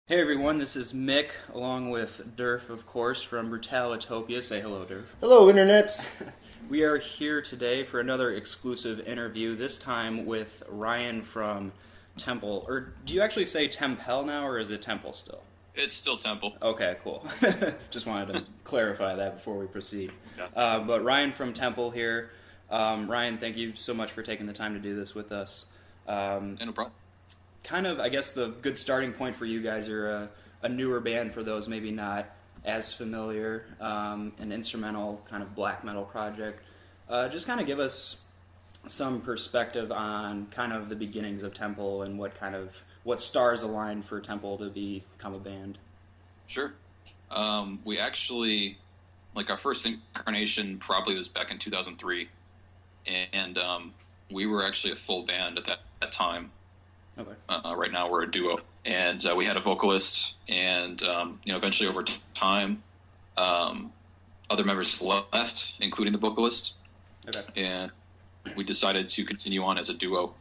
Hey everyone, this is Mick, along with Durf, of course, from Brutalitopia. Say hello, Durf. Hello, Internet. We are here today for another exclusive interview, this time with Ryan from Tempel. Or do you actually say Tempel now, or is it Tempel still? It's still Temple. Okay, cool. Just wanted to clarify that before we proceed. Yeah. But Ryan from Tempel here. Ryan, thank you so much for taking the time to do this with us. No problem. Kind of, I guess, the good starting point for you guys are a newer band for those maybe not as familiar, an instrumental kind of black metal project. Just kind of give us some perspective on kind of the beginnings of Temple and what stars aligned for Temple to become a band. Sure. We actually, our first incarnation probably was back in 2003, and we were actually a full band at that time. Okay. Right now we're a duo, and we had a vocalist, and eventually over time, other members left, including the vocalist. Okay. And we decided to continue on as a duo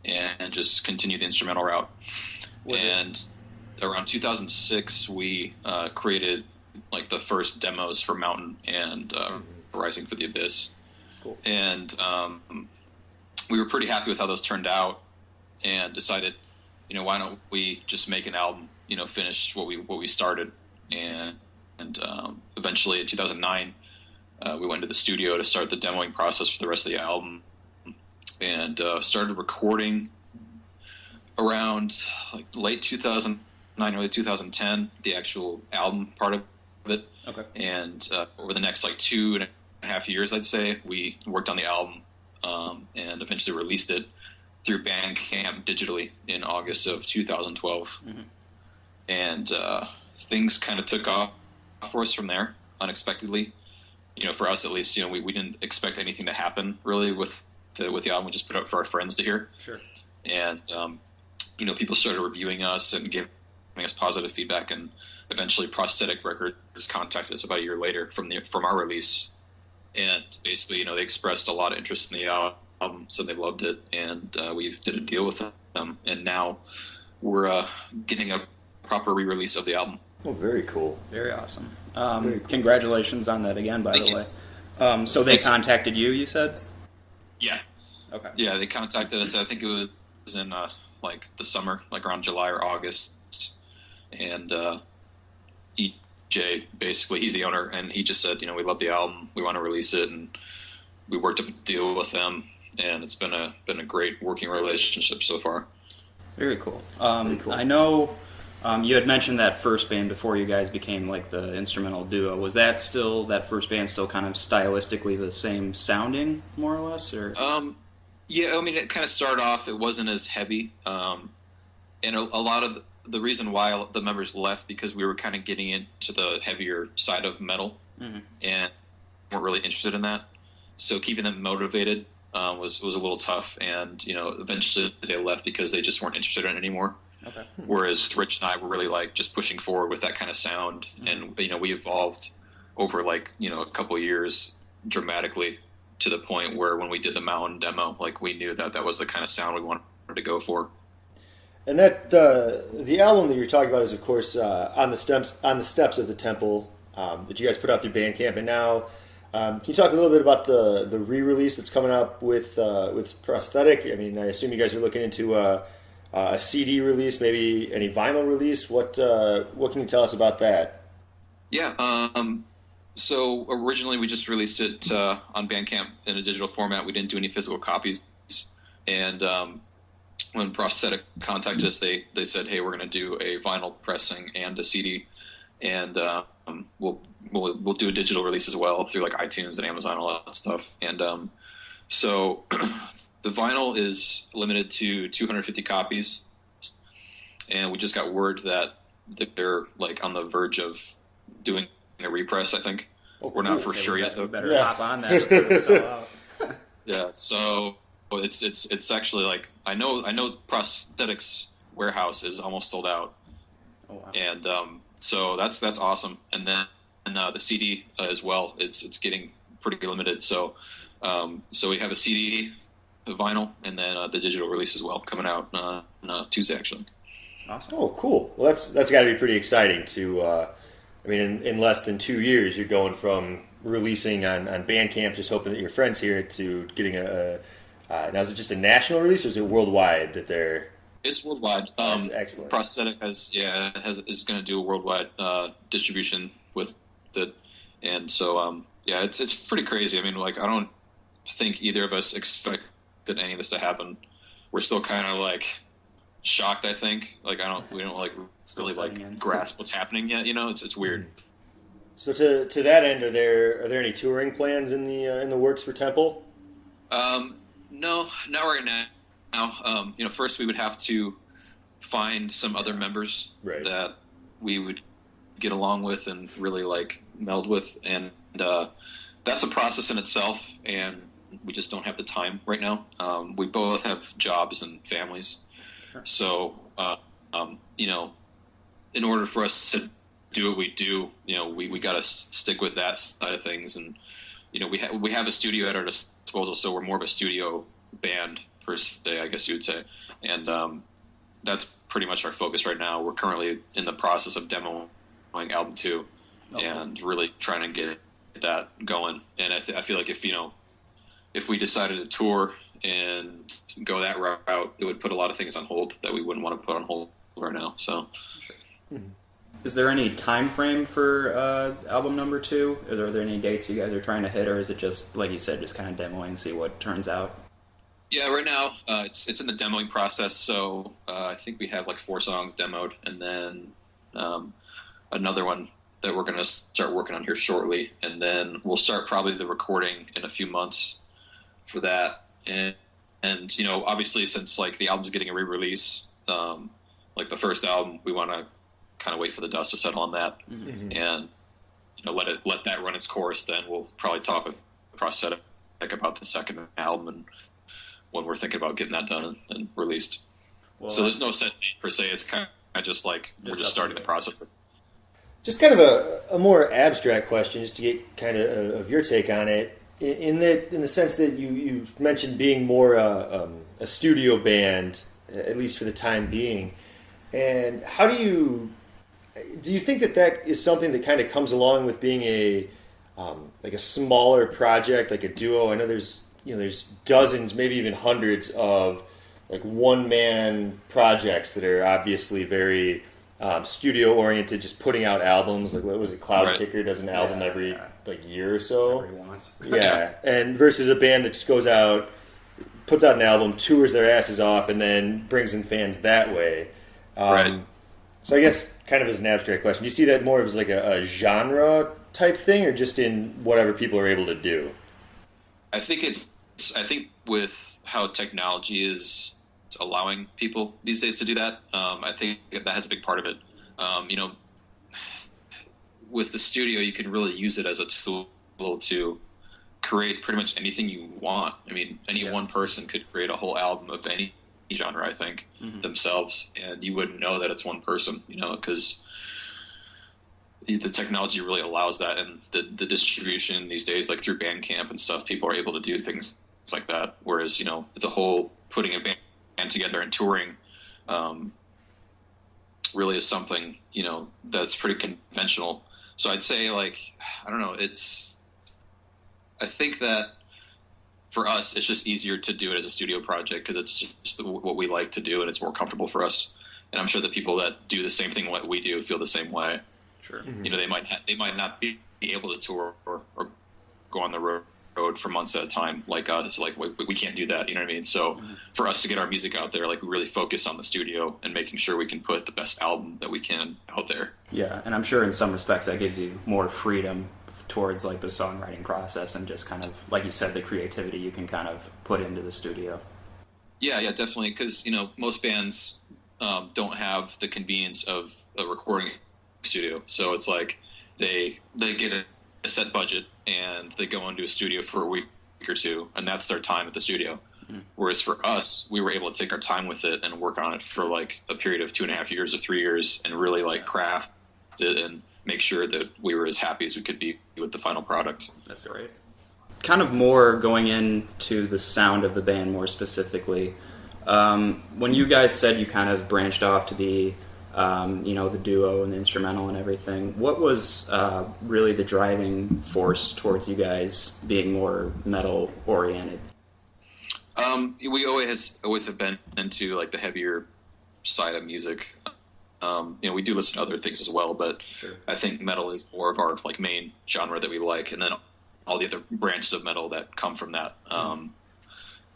and just continue the instrumental route. Around 2006, we created the first demos for Mountain and Rising for the Abyss. Cool. And we were pretty happy with how those turned out, and decided, why don't we just make an album, finish what we started. And eventually in 2009, we went to the studio to start the demoing process for the rest of the album, and started recording around late 2009, early 2010, the actual album part of it. Okay. And over the next 2.5 years, I'd say, we worked on the album, and eventually released it through Bandcamp digitally in August of 2012. Mm-hmm. And things kind of took off for us from there, unexpectedly. For us at least, we didn't expect anything to happen really with the album. We just put it up for our friends to hear. Sure. And people started reviewing us and giving us positive feedback, and eventually Prosthetic Records contacted us about a year later from our release, and basically they expressed a lot of interest in the album, so they loved it, and we did a deal with them, and now we're getting a proper re-release of the album. Oh, very cool. Very awesome. Very cool. Congratulations on that again, by Thank the you. way. So they contacted you said? Yeah. Okay. Yeah, they contacted us. I think it was in the summer, around July or August, and EJ, basically, he's the owner, and he just said, we love the album, we want to release it, and we worked up a deal with them, and it's been a great working relationship so far. Very cool. Very cool. I know you had mentioned that first band before you guys became the instrumental duo. Was that first band still kind of stylistically the same sounding, more or less? Or Yeah, it kind of started off, it wasn't as heavy, and a lot of the reason why the members left, because we were kind of getting into the heavier side of metal, mm-hmm. and weren't really interested in that. So keeping them motivated was a little tough, and eventually they left because they just weren't interested in it anymore. Okay. Whereas Rich and I were really just pushing forward with that kind of sound, mm-hmm. and we evolved over a couple of years dramatically, to the point where when we did the Mountain demo, we knew that was the kind of sound we wanted to go for. And that the album that you're talking about is, of course, on the steps of the Temple, that you guys put out through Bandcamp, and now. Can you talk a little bit about the re-release that's coming up with Prosthetic? I assume you guys are looking into a CD release, maybe any vinyl release. What can you tell us about that? Yeah. So originally we just released it on Bandcamp in a digital format. We didn't do any physical copies. And when Prosthetic contacted us, they said, "Hey, we're going to do a vinyl pressing and a CD, and we'll do a digital release as well through iTunes and Amazon, all that stuff." And so the vinyl is limited to 250 copies, and we just got word that they're on the verge of doing a repress. I think we're not for sure yet, though. Better hop on that before we sell out. Yeah, so it's actually I know Prosthetics warehouse is almost sold out. Oh wow. And so that's awesome. And then the CD as well, it's getting pretty limited. So we have a CD, a vinyl, and then the digital release as well coming out on Tuesday actually. Awesome. Oh, cool. Well, that's got to be pretty exciting to. I mean, in less than 2 years, you're going from releasing on Bandcamp, just hoping that your friends hear it, to getting a. Now, is it just a national release, or is it worldwide that they're? It's worldwide. That's excellent. Prosthetic is going to do a worldwide distribution with it, and so it's pretty crazy. I mean, like, I don't think either of us expected any of this to happen. We're still kind of like shocked. I think we don't like really like grasp what's happening yet. You know, it's weird. So to that end, are there any touring plans in the works for Tempel? No, not right now. First we would have to find some other members that we would get along with and really like meld with, and that's a process in itself, and we just don't have the time right now. We both have jobs and families, so in order for us to do what we do, we got to stick with that side of things, and we have a studio at our disposal, so we're more of a studio band per se, I guess you would say, and that's pretty much our focus right now. We're currently in the process of demoing album 2, and really trying to get that going. And I feel like if we decided to tour and go that route, it would put a lot of things on hold that we wouldn't want to put on hold right now. So, Is there any time frame for album number 2? Are there any dates you guys are trying to hit, or is it just, like you said, just kind of demoing, see what turns out? Yeah, right now it's in the demoing process. So I think we have like 4 songs demoed, and then another one that we're going to start working on here shortly, and then we'll start probably the recording in a few months for that. And obviously, since like the album's getting a re-release, like the first album, we want to kind of wait for the dust to settle on that, and let that run its course. Then we'll probably talk with Prosthetic about the second album and when we're thinking about getting that done and released. Well, so there's no set date per se. It's kind of just like we're just starting the process. Just kind of a more abstract question, just to get kind of your take on it. In the sense that you mentioned being more a studio band, at least for the time being, and how do you think that is something that kind of comes along with being a smaller project, like a duo? I know there's dozens, maybe even hundreds of like one-man projects that are obviously very studio oriented, just putting out albums. Like, what was it? Cloud Kicker does an album every like year or so. Whatever he wants. Yeah, and versus a band that just goes out, puts out an album, tours their asses off, and then brings in fans that way. So I guess, kind of as an abstract question, do you see that more as like a genre type thing, or just in whatever people are able to do? I think with how technology is allowing people these days to do that, I think that has a big part of it. With the studio, you can really use it as a tool to create pretty much anything you want. I mean, any one person could create a whole album of any genre, I think, themselves, and you wouldn't know that it's one person, because the technology really allows that, and the distribution these days, like through Bandcamp and stuff, people are able to do things like that. Whereas, the whole putting a band together and touring really is something, that's pretty conventional. So I'd say, like, I don't know, I think that for us, it's just easier to do it as a studio project because it's just what we like to do, and it's more comfortable for us. And I'm sure that people that do the same thing what we do feel the same way. Sure. They might not be able to tour or go on the road for months at a time like us. Like, we can't do that. You know what I mean? So for us to get our music out there, like, we really focus on the studio and making sure we can put the best album that we can out there. Yeah, and I'm sure in some respects that gives you more freedom towards like the songwriting process and just kind of, like you said, the creativity you can kind of put into the studio. Yeah, definitely. Because most bands don't have the convenience of a recording studio, so it's like they get a set budget and they go into a studio for a week or two, and that's their time at the studio. Whereas for us, we were able to take our time with it and work on it for like a period of 2.5 years or 3 years, and really like craft it and make sure that we were as happy as we could be with the final product. That's right. Kind of more going into the sound of the band more specifically, When you guys said you kind of branched off to be, the duo and the instrumental and everything, what was really the driving force towards you guys being more metal oriented? We always have been into like the heavier side of music. We do listen to other things as well, but Sure. I think metal is more of our like main genre that we like, and then all the other branches of metal that come from that.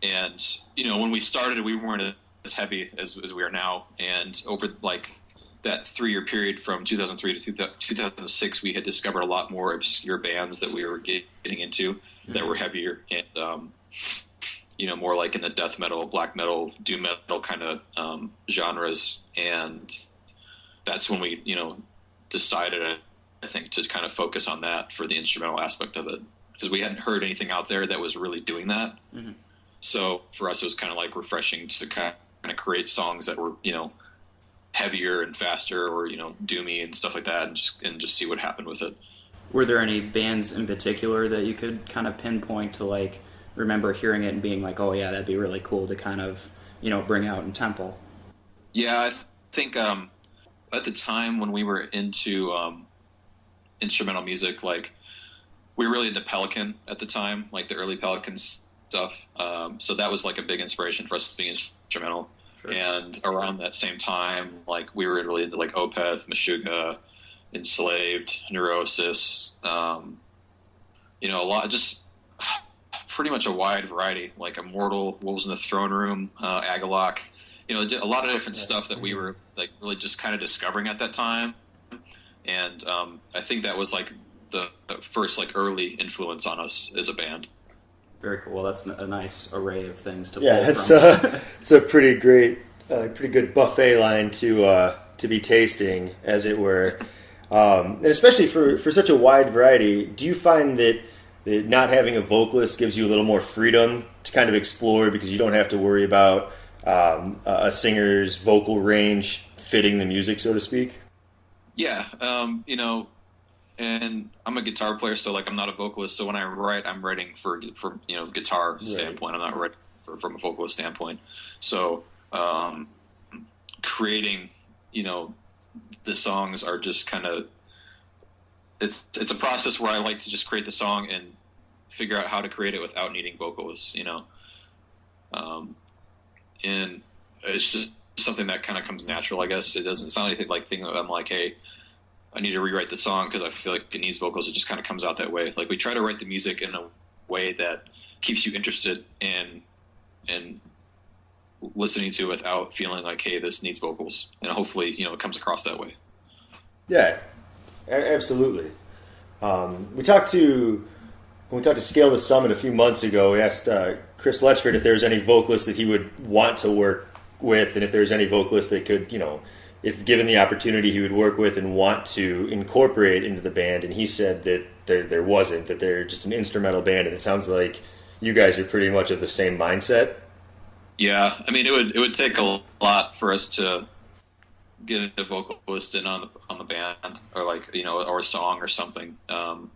And when we started, we weren't as heavy as we are now, and over like that 3-year period from 2003 to 2006, we had discovered a lot more obscure bands that we were getting into that were heavier and more like in the death metal, black metal, doom metal kind of genres. And that's when we, decided, I think, to kind of focus on that for the instrumental aspect of it, because we hadn't heard anything out there that was really doing that. Mm-hmm. So for us, it was kind of like refreshing to kind of create songs that were, heavier and faster, or doomy and stuff like that, and just see what happened with it. Were there any bands in particular that you could kind of pinpoint to like remember hearing it and being like, oh yeah, that'd be really cool to kind of bring out in Tempel? Yeah, I think at the time when we were into instrumental music, like we were really into Pelican at the time, like the early Pelican stuff. So that was like a big inspiration for us being instrumental. Sure. And around that same time, like we were really into like Opeth, Meshuggah, Enslaved, Neurosis, a lot, just pretty much a wide variety, like Immortal, Wolves in the Throne Room, Agalloch, a lot of different stuff that we were like really just kind of discovering at that time. And I think that was like the first like early influence on us as a band. Very cool. Well, that's a nice array of things to pull from. It's a pretty good buffet line to be tasting, as it were. And especially for such a wide variety, do you find that not having a vocalist gives you a little more freedom to kind of explore, because you don't have to worry about a singer's vocal range fitting the music, so to speak? Yeah, and I'm a guitar player, so like I'm not a vocalist. So when I write, I'm writing for guitar standpoint. I'm not writing from a vocalist standpoint. So creating, the songs are just kind of it's a process where I like to just create the song and figure out how to create it without needing vocalists. And it's just something that kind of comes natural, I guess. It doesn't sound anything like I'm like, hey, I need to rewrite the song because I feel like it needs vocals. It just kind of comes out that way. Like we try to write the music in a way that keeps you interested in listening to it without feeling like, hey, this needs vocals. And hopefully, it comes across that way. Yeah, absolutely. When we talked to Scale the Summit a few months ago, we asked Chris Letchford if there was any vocalist that he would want to work with, and if there's any vocalist that could, if given the opportunity, he would work with and want to incorporate into the band. And he said that there wasn't, that they're just an instrumental band. And it sounds like you guys are pretty much of the same mindset. Yeah, I mean, it would take a lot for us to get a vocalist in on the band, or like or a song or something. I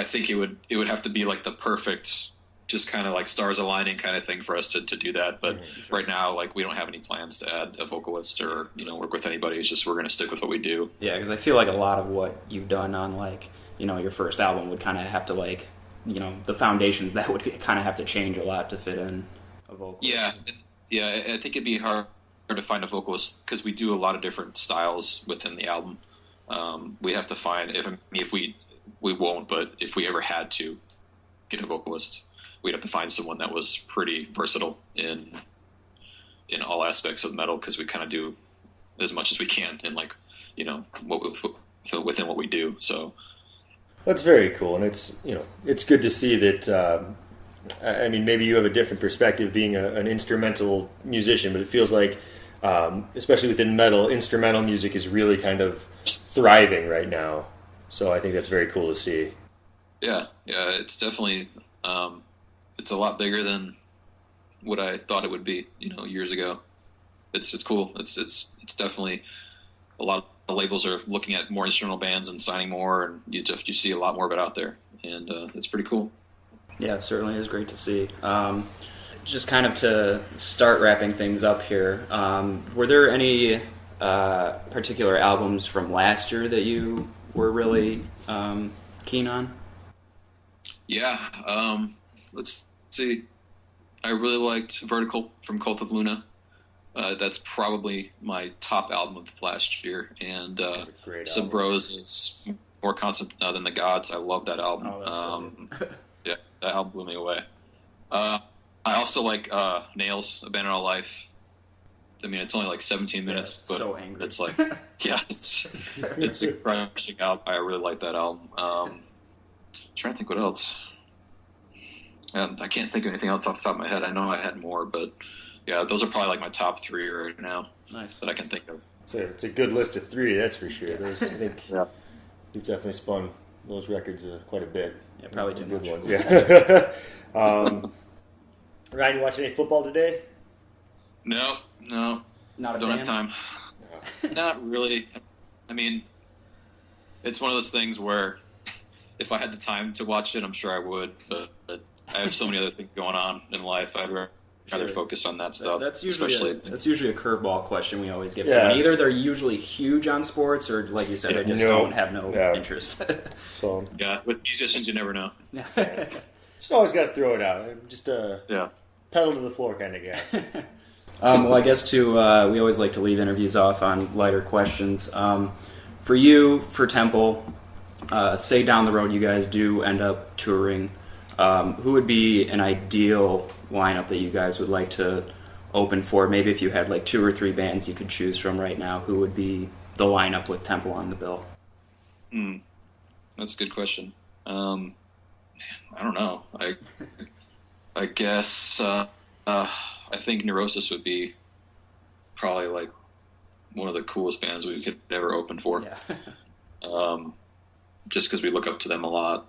think it would have to be like the perfect, just kind of like stars aligning kind of thing for us to do that. But sure. Right now, like we don't have any plans to add a vocalist or work with anybody. It's just we're going to stick with what we do. Yeah, because I feel like a lot of what you've done on like your first album would kind of have to like the foundations that would kind of have to change a lot to fit in a vocalist. Yeah. I think it'd be hard to find a vocalist because we do a lot of different styles within the album. We have to find if we won't, but if we ever had to get a vocalist, we'd have to find someone that was pretty versatile in all aspects of metal, because we kind of do as much as we can in like within what we do. So that's very cool, and it's good to see that. I mean, maybe you have a different perspective being an instrumental musician, but it feels like, especially within metal, instrumental music is really kind of thriving right now. So I think that's very cool to see. Yeah, it's definitely it's a lot bigger than what I thought it would be, years ago. It's cool. It's definitely a lot of labels are looking at more instrumental bands and signing more, and you see a lot more of it out there, and it's pretty cool. Yeah, it certainly is great to see. just kind of to start wrapping things up here, were there any particular albums from last year that you were really keen on? Yeah, let's see. I really liked Vertical from Cult of Luna. That's probably my top album of last year. And Sub Bros is more constant than the Gods. I love that album. Yeah, that album blew me away. I also like Nails, Abandon All Life. I mean, it's only like 17 minutes, but so angry. It's like, it's a crushing album. I really like that album. Trying to think what else. And I can't think of anything else off the top of my head. I know I had more, but yeah, those are probably like my top 3 right now that I can think of. So it's a good list of 3, that's for sure. I think you've definitely spun those records quite a bit. Yeah, probably too much. Ones. Yeah. Ryan, you watching any football today? No. Not a Don't fan? have time. Not really. I mean, it's one of those things where if I had the time to watch it, I'm sure I would, but I have so many other things going on in life. I'd rather focus on that stuff. That's usually a curveball question we always give. Yeah. So either they're usually huge on sports, or like you said, they just don't have no interest. So yeah, with musicians, you never know. Just always got to throw it out. Just pedal to the floor kind of guy. Well, I guess we always like to leave interviews off on lighter questions. For you, for Tempel, say down the road you guys do end up touring, who would be an ideal lineup that you guys would like to open for? Maybe if you had like 2 or 3 bands you could choose from right now, who would be the lineup with Tempel on the bill? That's a good question. I don't know. I guess I think Neurosis would be probably like one of the coolest bands we could ever open for. Yeah. Just because we look up to them a lot.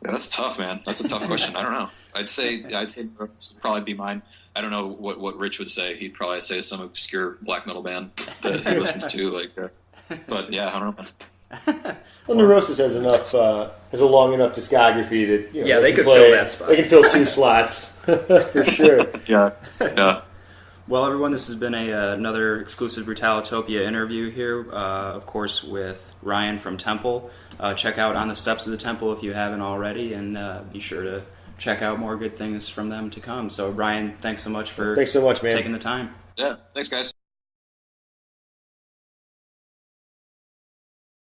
Yeah, that's tough, man. That's a tough question. I don't know. I'd say Neurosis would probably be mine. I don't know what Rich would say. He'd probably say some obscure black metal band that he listens to, but yeah, I don't know. Well, Neurosis has a long enough discography that they could fill that spot. They can fill 2 slots for sure. Yeah. Well, everyone, this has been another exclusive Brutalitopia interview here, of course, with Ryan from Tempel. Check out On the Steps of the Tempel if you haven't already, and be sure to check out more good things from them to come. So, Ryan, thanks so much for man. taking the time. Yeah, thanks, guys.